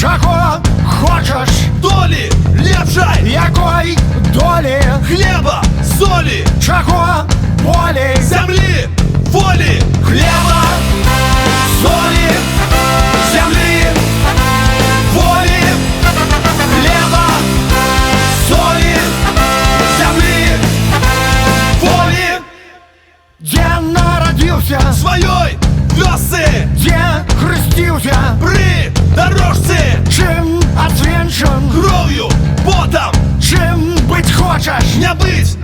Чого хочеш? Долі, лепшай, Якої долі? хліба, солі, Чого болі? землі, волі, Хліба, солі, землі, волі. Хліба, солі, землі, волі. Де народився? своєї вёсы, Де хрестився? при дорожці, Чим отвінчен? кров'ю, потом, Чим бить хочеш? не быть